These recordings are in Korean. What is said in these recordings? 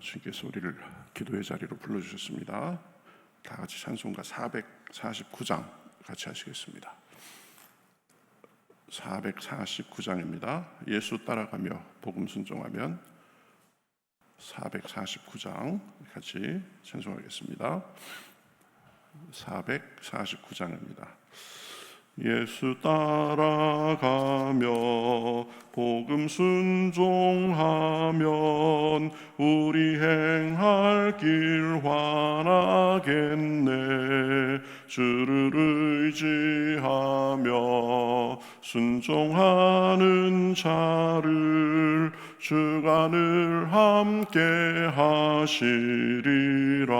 주님께서 우리를 기도의 자리로 불러주셨습니다. 다 같이 찬송가 449장 같이 하시겠습니다. 449장입니다. 예수 따라가며 복음 순종하면 449장 같이 찬송하겠습니다. 449장입니다. 예수 따라가며 복음 순종하면 우리 행할 길 환하겠네. 주를 의지하며 순종하는 자를 주가 늘 함께 하시리라.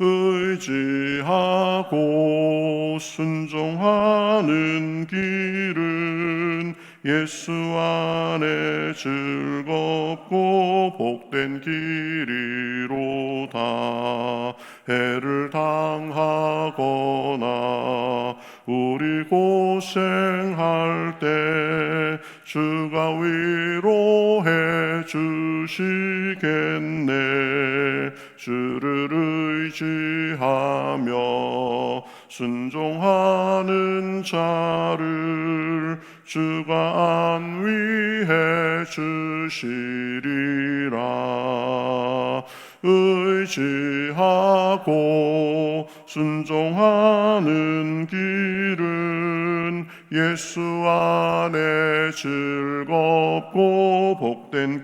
의지하고 순종하는 길은 예수 안에 즐겁고 복된 길이로다. 해를 당하거나 우리 고생할 때 주가 위로해 주시겠네. 주를 의지하며 순종하는 자를 주가 안위해 주시리라. 의지하고 순종하는 길은 예수 안에 즐겁고 복된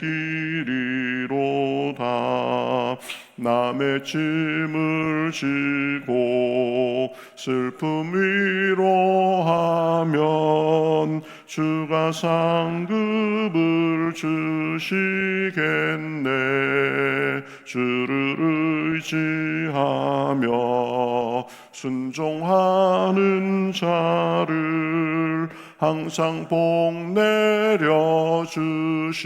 길이로다. 남의 짐을 지고 슬픔 위로하면 주가 상급을 주시겠네. 주를 의지하며 순종하는 자를 항상 복 내려 주시리라.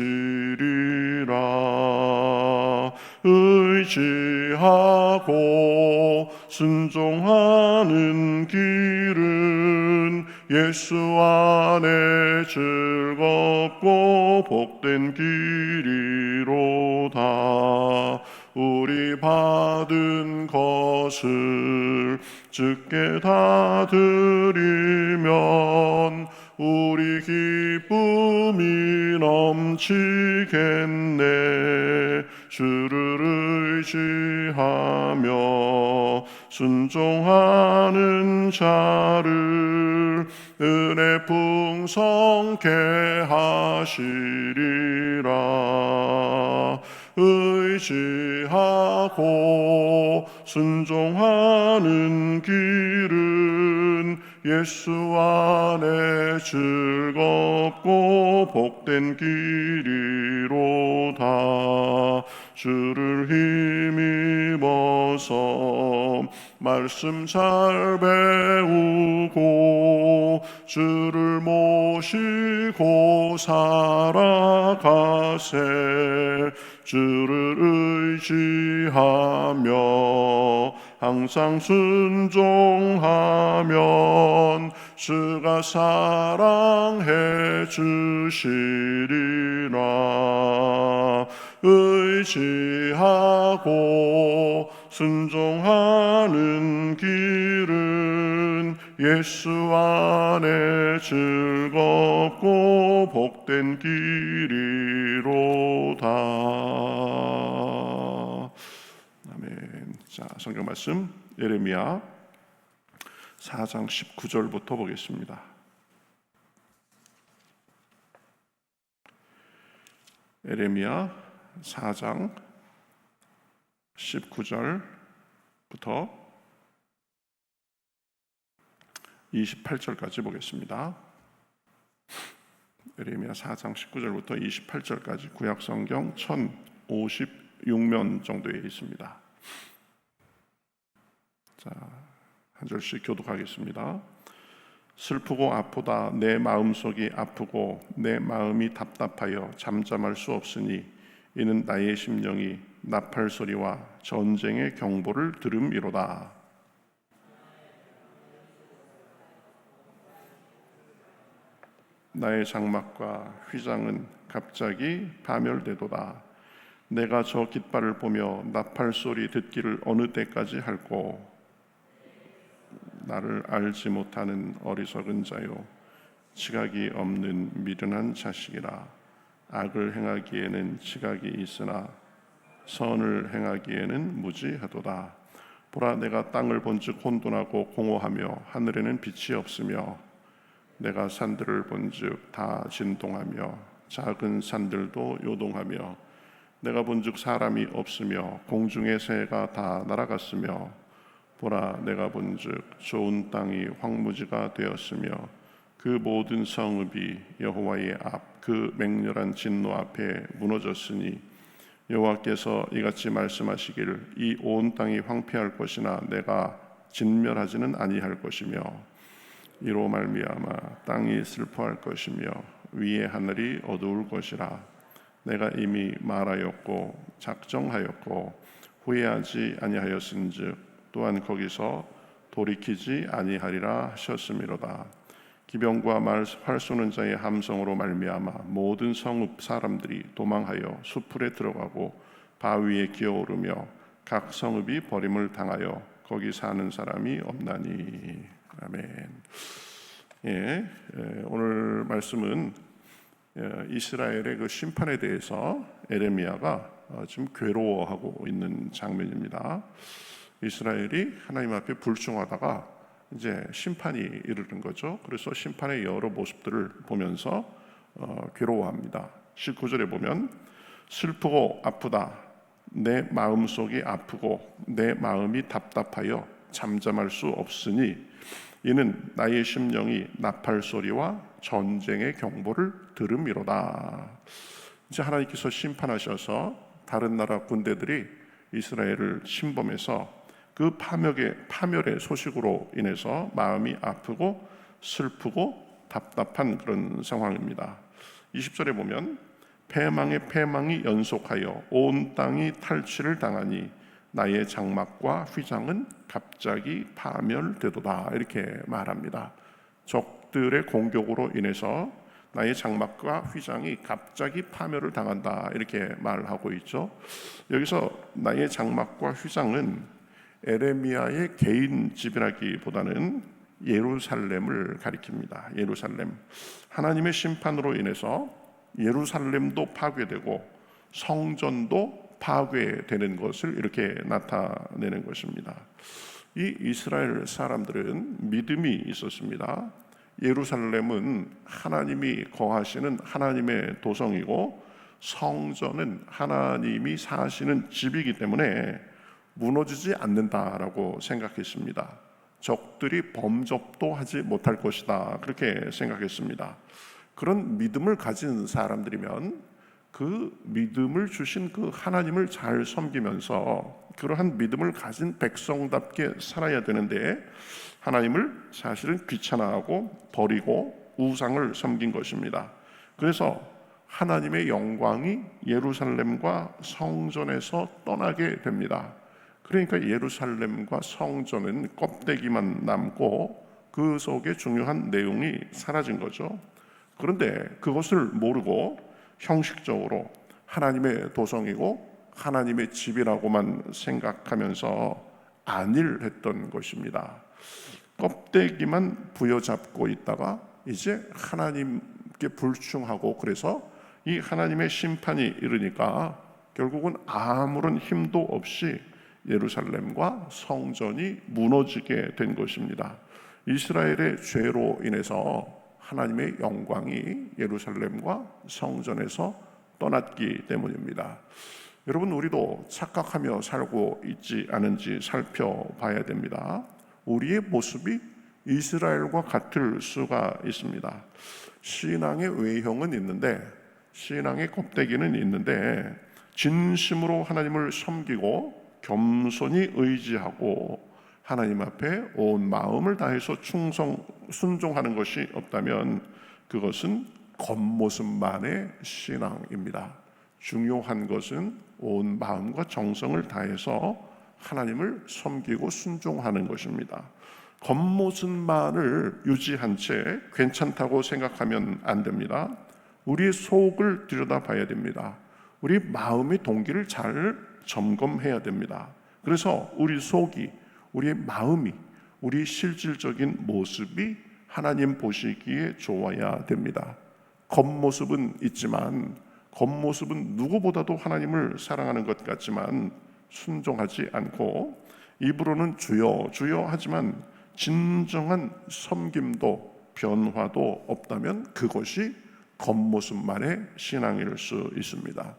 의지하고 순종하는 길은 예수 안에 즐겁고 복된 길이로다. 우리 받은 것을 주께 다 드리면 우리 기쁨이 넘치겠네. 주를 의지하며 순종하는 자를 은혜 풍성케 하시리라. 의지하고 순종하는 길은 예수 안에 즐겁고 복된 길이로다. 주를 힘입어서 말씀 잘 배우고 주를 모시고 살아가세. 주를 의지하며 항상 순종하면 주가 사랑해 주시리라. 의지하고 순종하는 길은 예수 안에 즐겁고 복된 길이로다. 아멘. 자, 성경 말씀 예레미야 4장 19절부터 보겠습니다. 예레미야 4장 19절부터 28절까지 보겠습니다. 예레미야 4장 19절부터 28절까지 구약 성경 1056면 정도에 있습니다. 자, 한 절씩 교독하겠습니다. 슬프고 아프다. 내 마음속이 아프고 내 마음이 답답하여 잠잠할 수 없으니 이는 나의 심령이 나팔 소리와 전쟁의 경보를 들음이로다. 나의 장막과 휘장은 갑자기 파멸되도다. 내가 저 깃발을 보며 나팔 소리 듣기를 어느 때까지 할꼬. 나를 알지 못하는 어리석은 자요, 지각이 없는 미련한 자식이라. 악을 행하기에는 지각이 있으나 선을 행하기에는 무지하도다. 보라, 내가 땅을 본즉 혼돈하고 공허하며 하늘에는 빛이 없으며, 내가 산들을 본즉 다 진동하며 작은 산들도 요동하며, 내가 본즉 사람이 없으며 공중의 새가 다 날아갔으며, 보라, 내가 본즉 좋은 땅이 황무지가 되었으며 그 모든 성읍이 여호와의 앞 그 맹렬한 진노 앞에 무너졌으니, 여호와께서 이같이 말씀하시기를 이 온 땅이 황폐할 것이나 내가 진멸하지는 아니할 것이며, 이로 말미암아 땅이 슬퍼할 것이며 위의 하늘이 어두울 것이라. 내가 이미 말하였고 작정하였고 후회하지 아니하였은즉 또한 거기서 돌이키지 아니하리라 하셨음이로다. 기병과 활 쏘는 자의 함성으로 말미암아 모든 성읍 사람들이 도망하여 수풀에 들어가고 바위에 기어오르며 각 성읍이 버림을 당하여 거기 사는 사람이 없나니. 아멘. 오늘 말씀은 이스라엘의 그 심판에 대해서 에레미야가 지금 괴로워하고 있는 장면입니다. 이스라엘이 하나님 앞에 불충하다가 이제 심판이 이르는 거죠. 그래서 심판의 여러 모습들을 보면서 괴로워합니다. 19절에 보면 슬프고 아프다, 내 마음속이 아프고 내 마음이 답답하여 잠잠할 수 없으니, 이는 나의 심령이 나팔 소리와 전쟁의 경보를 들음이로다. 이제 하나님께서 심판하셔서 다른 나라 군대들이 이스라엘을 침범해서 그 파멸의 소식으로 인해서 마음이 아프고 슬프고 답답한 그런 상황입니다. 20절에 보면 패망의 패망이 연속하여 온 땅이 탈취를 당하니 나의 장막과 휘장은 갑자기 파멸되도다, 이렇게 말합니다. 적들의 공격으로 인해서 나의 장막과 휘장이 갑자기 파멸을 당한다, 이렇게 말하고 있죠. 여기서 나의 장막과 휘장은 에레미야의 개인 집이라기보다는 예루살렘을 가리킵니다. 예루살렘, 하나님의 심판으로 인해서 예루살렘도 파괴되고 성전도 파괴되는 것을 이렇게 나타내는 것입니다. 이 이스라엘 사람들은 믿음이 있었습니다. 예루살렘은 하나님이 거하시는 하나님의 도성이고 성전은 하나님이 사시는 집이기 때문에 무너지지 않는다라고 생각했습니다. 적들이 범접도 하지 못할 것이다, 그렇게 생각했습니다. 그런 믿음을 가진 사람들이면 그 믿음을 주신 그 하나님을 잘 섬기면서 그러한 믿음을 가진 백성답게 살아야 되는데, 하나님을 사실은 귀찮아하고 버리고 우상을 섬긴 것입니다. 그래서 하나님의 영광이 예루살렘과 성전에서 떠나게 됩니다. 그러니까 예루살렘과 성전은 껍데기만 남고 그 속에 중요한 내용이 사라진 거죠. 그런데 그것을 모르고 형식적으로 하나님의 도성이고 하나님의 집이라고만 생각하면서 안일했던 것입니다. 껍데기만 부여잡고 있다가 이제 하나님께 불충하고, 그래서 이 하나님의 심판이 이르니까 결국은 아무런 힘도 없이 예루살렘과 성전이 무너지게 된 것입니다. 이스라엘의 죄로 인해서 하나님의 영광이 예루살렘과 성전에서 떠났기 때문입니다. 여러분, 우리도 착각하며 살고 있지 않은지 살펴봐야 됩니다. 우리의 모습이 이스라엘과 같을 수가 있습니다. 신앙의 외형은 있는데, 신앙의 껍데기는 있는데, 진심으로 하나님을 섬기고 겸손히 의지하고 하나님 앞에 온 마음을 다해서 순종하는 것이 없다면 그것은 겉모습만의 신앙입니다. 중요한 것은 온 마음과 정성을 다해서 하나님을 섬기고 순종하는 것입니다. 겉모습만을 유지한 채 괜찮다고 생각하면 안 됩니다. 우리의 속을 들여다봐야 됩니다. 우리 마음의 동기를 잘 점검해야 됩니다. 그래서 우리 속이, 우리의 마음이, 우리 실질적인 모습이 하나님 보시기에 좋아야 됩니다. 겉모습은 있지만, 겉모습은 누구보다도 하나님을 사랑하는 것 같지만 순종하지 않고, 입으로는 주여 주여 하지만 진정한 섬김도 변화도 없다면 그것이 겉모습만의 신앙일 수 있습니다.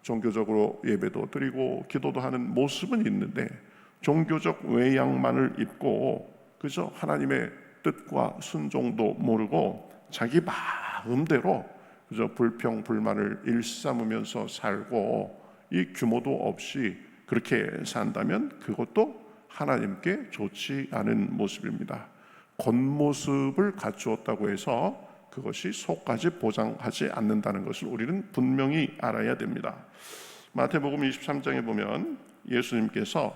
종교적으로 예배도 드리고 기도도 하는 모습은 있는데 종교적 외양만을 입고 그저 하나님의 뜻과 순종도 모르고 자기 마음대로 그저 불평 불만을 일삼으면서 살고 이 규모도 없이 그렇게 산다면 그것도 하나님께 좋지 않은 모습입니다. 겉모습을 갖추었다고 해서 그것이 속까지 보장하지 않는다는 것을 우리는 분명히 알아야 됩니다. 마태복음 23장에 보면 예수님께서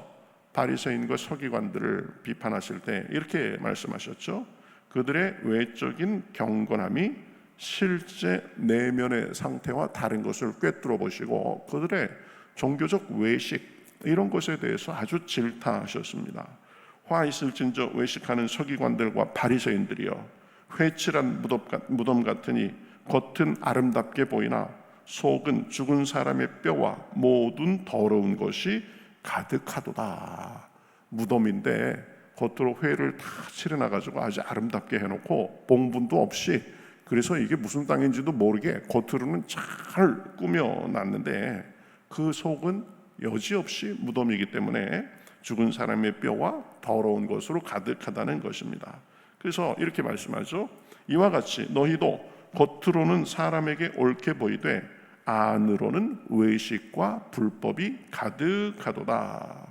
바리새인과 서기관들을 비판하실 때 이렇게 말씀하셨죠. 그들의 외적인 경건함이 실제 내면의 상태와 다른 것을 꿰뚫어 보시고 그들의 종교적 외식 이런 것에 대해서 아주 질타하셨습니다. 화 있을진저 외식하는 서기관들과 바리새인들이여, 회칠한 무덤 같으니 겉은 아름답게 보이나 속은 죽은 사람의 뼈와 모든 더러운 것이 가득하도다. 무덤인데 겉으로 회를 다 칠해놔가지고 아주 아름답게 해놓고 봉분도 없이, 그래서 이게 무슨 땅인지도 모르게 겉으로는 잘 꾸며놨는데 그 속은 여지없이 무덤이기 때문에 죽은 사람의 뼈와 더러운 것으로 가득하다는 것입니다. 그래서 이렇게 말씀하죠. 이와 같이 너희도 겉으로는 사람에게 옳게 보이되 안으로는 외식과 불법이 가득하도다.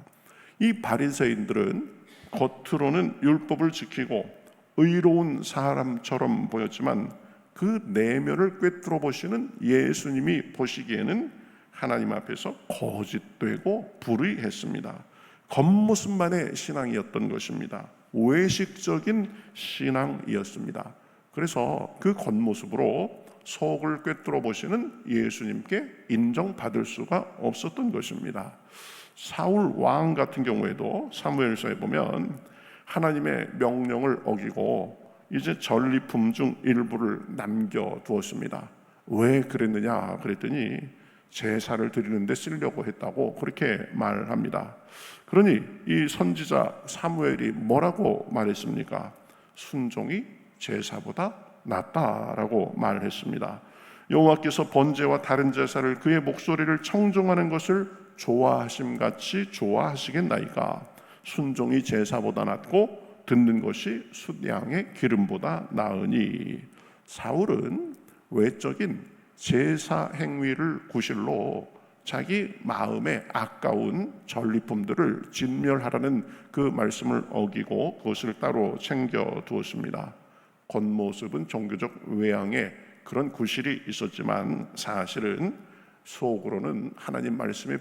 이 바리새인들은 겉으로는 율법을 지키고 의로운 사람처럼 보였지만 그 내면을 꿰뚫어 보시는 예수님이 보시기에는 하나님 앞에서 거짓되고 불의했습니다. 겉모습만의 신앙이었던 것입니다. 외식적인 신앙이었습니다. 그래서 그 겉모습으로 속을 꿰뚫어 보시는 예수님께 인정받을 수가 없었던 것입니다. 사울 왕 같은 경우에도 사무엘서에 보면 하나님의 명령을 어기고 이제 전리품 중 일부를 남겨두었습니다. 왜 그랬느냐 그랬더니 제사를 드리는데 쓰려고 했다고 그렇게 말합니다. 그러니 이 선지자 사무엘이 뭐라고 말했습니까? 순종이 제사보다 낫다라고 말했습니다. 여호와께서 번제와 다른 제사를 그의 목소리를 청종하는 것을 좋아하심같이 좋아하시겠나이까? 순종이 제사보다 낫고 듣는 것이 숫양의 기름보다 나으니. 사울은 외적인 제사 행위를 구실로 자기 마음에 아까운 전리품들을 진멸하라는 그 말씀을 어기고 그것을 따로 챙겨 두었습니다. 겉모습은 종교적 외양에 그런 구실이 있었지만 사실은 속으로는 하나님 말씀에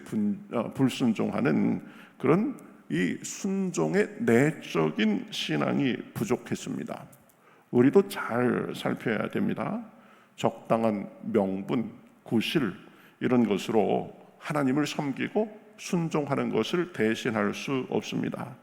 불순종하는 그런 이 순종의 내적인 신앙이 부족했습니다. 우리도 잘 살펴야 됩니다. 적당한 명분, 구실 이런 것으로 하나님을 섬기고 순종하는 것을 대신할 수 없습니다.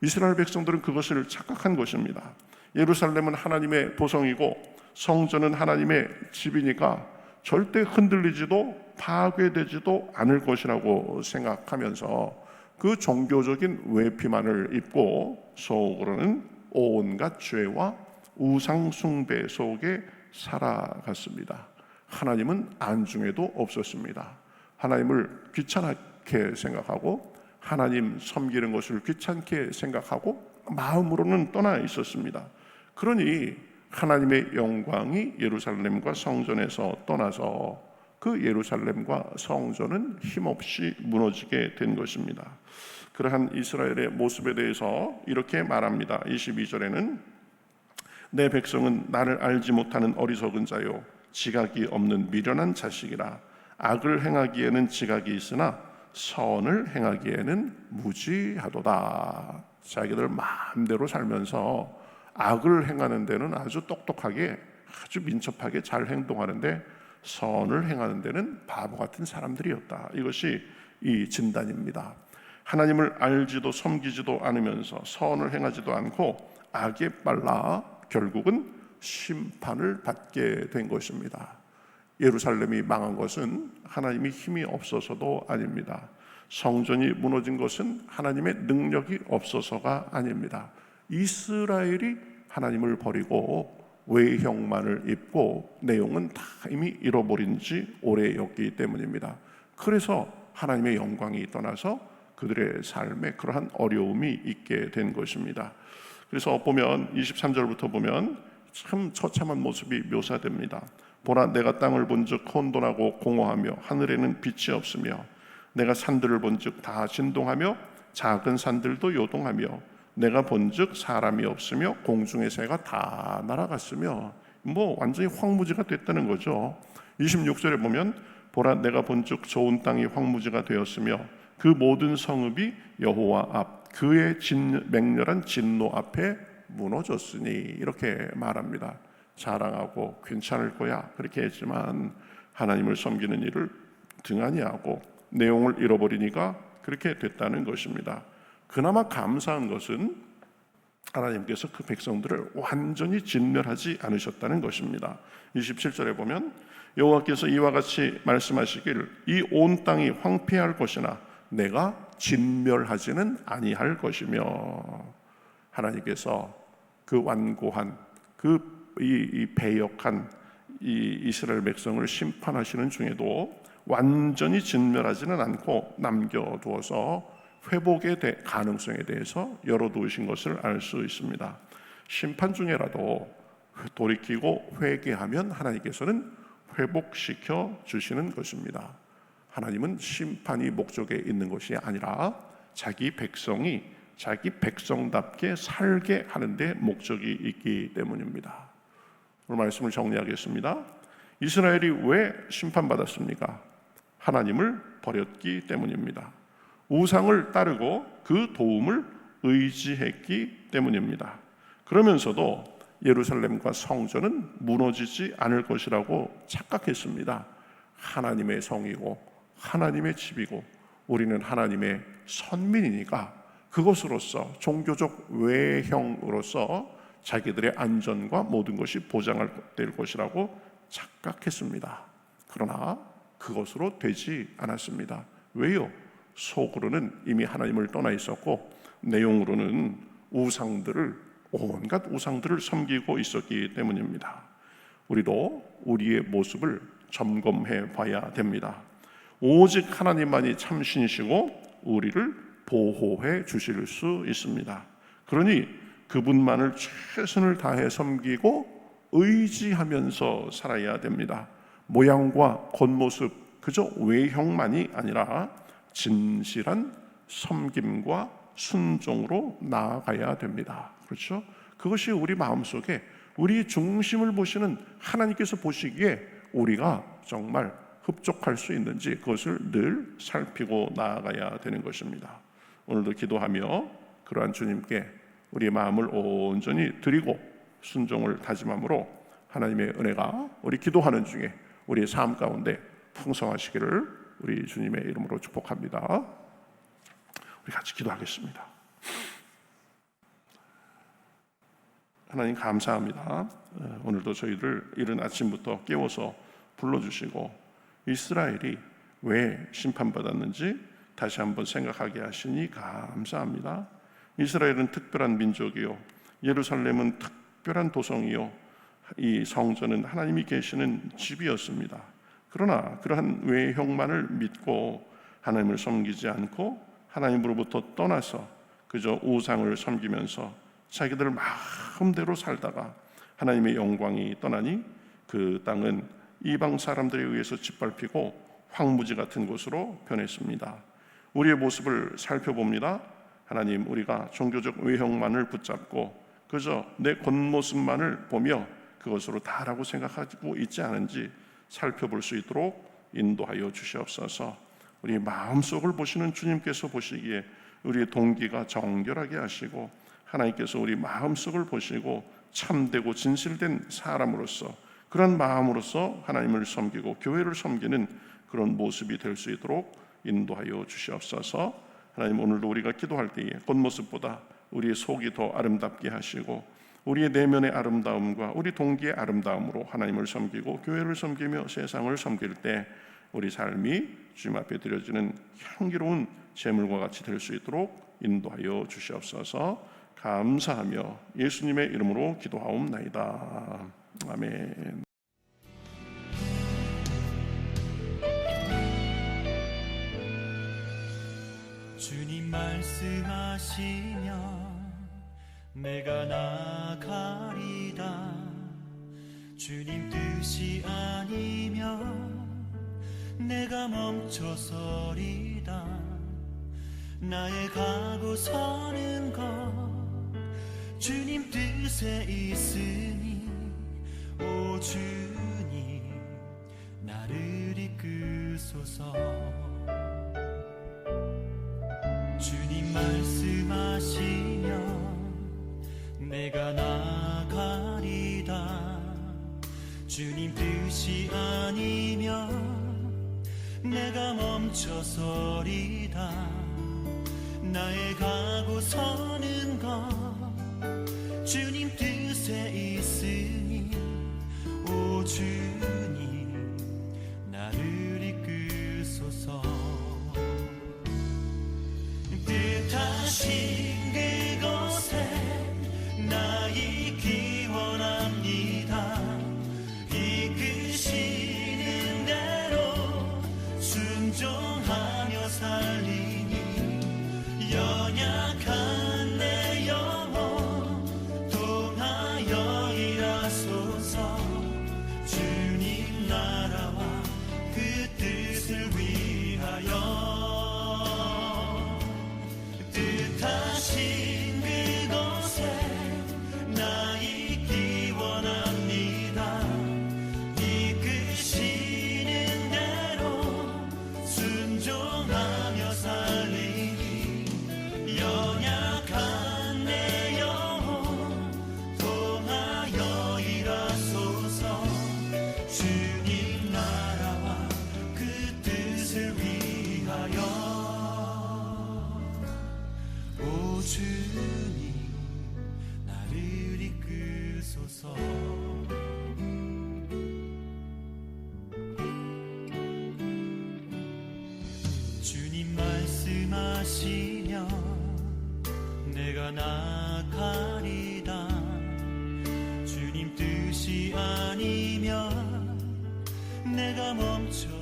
이스라엘 백성들은 그것을 착각한 것입니다. 예루살렘은 하나님의 보성이고 성전은 하나님의 집이니까 절대 흔들리지도 파괴되지도 않을 것이라고 생각하면서 그 종교적인 외피만을 입고 속으로는 온갖 죄와 우상 숭배 속에 살아갔습니다. 하나님은 안중에도 없었습니다. 하나님을 귀찮게 생각하고 하나님 섬기는 것을 귀찮게 생각하고 마음으로는 떠나 있었습니다. 그러니 하나님의 영광이 예루살렘과 성전에서 떠나서 그 예루살렘과 성전은 힘없이 무너지게 된 것입니다. 그러한 이스라엘의 모습에 대해서 이렇게 말합니다. 22절에는 내 백성은 나를 알지 못하는 어리석은 자요 지각이 없는 미련한 자식이라. 악을 행하기에는 지각이 있으나 선을 행하기에는 무지하도다. 자기들 마음대로 살면서 악을 행하는 데는 아주 똑똑하게 아주 민첩하게 잘 행동하는데 선을 행하는 데는 바보 같은 사람들이었다. 이것이 이 진단입니다. 하나님을 알지도 섬기지도 않으면서 선을 행하지도 않고 악에 빨라 결국은 심판을 받게 된 것입니다. 예루살렘이 망한 것은 하나님의 힘이 없어서도 아닙니다. 성전이 무너진 것은 하나님의 능력이 없어서가 아닙니다. 이스라엘이 하나님을 버리고 외형만을 입고 내용은 다 이미 잃어버린 지 오래였기 때문입니다. 그래서 하나님의 영광이 떠나서 그들의 삶에 그러한 어려움이 있게 된 것입니다. 그래서 보면 23절부터 보면 참 처참한 모습이 묘사됩니다. 보라, 내가 땅을 본즉 혼돈하고 공허하며 하늘에는 빛이 없으며 내가 산들을 본즉 다 진동하며 작은 산들도 요동하며 내가 본즉 사람이 없으며 공중의 새가 다 날아갔으며 완전히 황무지가 됐다는 거죠. 26절에 보면 보라, 내가 본즉 좋은 땅이 황무지가 되었으며 그 모든 성읍이 여호와 앞 그의 맹렬한 진노 앞에 무너졌으니 이렇게 말합니다. 자랑하고 괜찮을 거야 그렇게 했지만 하나님을 섬기는 일을 등한히 하고 내용을 잃어버리니까 그렇게 됐다는 것입니다. 그나마 감사한 것은 하나님께서 그 백성들을 완전히 진멸하지 않으셨다는 것입니다. 27절에 보면 여호와께서 이와 같이 말씀하시길 이 온 땅이 황폐할 것이나 내가 진멸하지는 아니할 것이며, 하나님께서 그 완고한 이 배역한 이 이스라엘 백성을 심판하시는 중에도 완전히 진멸하지는 않고 남겨두어서 회복의 가능성에 대해서 열어두신 것을 알 수 있습니다. 심판 중에라도 돌이키고 회개하면 하나님께서는 회복시켜 주시는 것입니다. 하나님은 심판이 목적에 있는 것이 아니라 자기 백성이 자기 백성답게 살게 하는 데 목적이 있기 때문입니다. 오늘 말씀을 정리하겠습니다. 이스라엘이 왜 심판받았습니까? 하나님을 버렸기 때문입니다. 우상을 따르고 그 도움을 의지했기 때문입니다. 그러면서도 예루살렘과 성전은 무너지지 않을 것이라고 착각했습니다. 하나님의 성이고 하나님의 집이고 우리는 하나님의 선민이니까 그것으로서 종교적 외형으로서 자기들의 안전과 모든 것이 보장될 것이라고 착각했습니다. 그러나 그것으로 되지 않았습니다. 왜요? 속으로는 이미 하나님을 떠나 있었고 내용으로는 온갖 우상들을 섬기고 있었기 때문입니다. 우리도 우리의 모습을 점검해 봐야 됩니다. 오직 하나님만이 참신이시고 우리를 보호해 주실 수 있습니다. 그러니 그분만을 최선을 다해 섬기고 의지하면서 살아야 됩니다. 모양과 겉모습 그저 외형만이 아니라 진실한 섬김과 순종으로 나아가야 됩니다. 그렇죠? 그것이 우리 마음속에 우리 중심을 보시는 하나님께서 보시기에 우리가 정말 흡족할 수 있는지 그것을 늘 살피고 나아가야 되는 것입니다. 오늘도 기도하며 그러한 주님께 우리의 마음을 온전히 드리고 순종을 다짐함으로 하나님의 은혜가 우리 기도하는 중에 우리의 삶 가운데 풍성하시기를 우리 주님의 이름으로 축복합니다. 우리 같이 기도하겠습니다. 하나님 감사합니다. 오늘도 저희를 이른 아침부터 깨워서 불러주시고 이스라엘이 왜 심판받았는지 다시 한번 생각하게 하시니 감사합니다. 이스라엘은 특별한 민족이요 예루살렘은 특별한 도성이요 이 성전은 하나님이 계시는 집이었습니다. 그러나 그러한 외형만을 믿고 하나님을 섬기지 않고 하나님으로부터 떠나서 그저 우상을 섬기면서 자기들 마음대로 살다가 하나님의 영광이 떠나니 그 땅은 이방 사람들에 의해서 짓밟히고 황무지 같은 곳으로 변했습니다. 우리의 모습을 살펴봅니다. 하나님, 우리가 종교적 외형만을 붙잡고 그저 내 겉모습만을 보며 그것으로 다라고 생각하고 있지 않은지 살펴볼 수 있도록 인도하여 주시옵소서. 우리 마음속을 보시는 주님께서 보시기에 우리의 동기가 정결하게 하시고 하나님께서 우리 마음속을 보시고 참되고 진실된 사람으로서 그런 마음으로서 하나님을 섬기고 교회를 섬기는 그런 모습이 될 수 있도록 인도하여 주시옵소서. 하나님, 오늘도 우리가 기도할 때에 겉모습보다 우리의 속이 더 아름답게 하시고 우리의 내면의 아름다움과 우리 동기의 아름다움으로 하나님을 섬기고 교회를 섬기며 세상을 섬길 때 우리 삶이 주님 앞에 드려지는 향기로운 제물과 같이 될 수 있도록 인도하여 주시옵소서. 감사하며 예수님의 이름으로 기도하옵나이다. 아멘. 주님 말씀하시면 내가 나가리다. 주님 뜻이 아니면 내가 멈춰서리다. 나의 가고 서는 것 주님 뜻에 있으니 오 주님 나를 이끄소서. 주님 말씀하시면 내가 나가리다. 주님 뜻이 아니면 내가 멈춰서리다. 나의 가고 서는 것 주님 뜻에 있으니 오 주님 나를 이끄소서. 뜻하신 그곳에 나 있기 원합니다. 이끄시는 대로 순종하며 살리니 연약한 내 영혼 통하여 일하소서. 주님 나라와 그 뜻을 위하여 뜻하신 그곳에 나 있기 원합니다. 이끄시는 대로 순종하며 살리니 연약한 내 영혼 통하여 일하소서. 주님 나라와 그 뜻을 위하여 오 주님 나를 이끄소서. 주님 말씀하시면 내가 나가리다. 주님 뜻이 아니면 내가 멈춰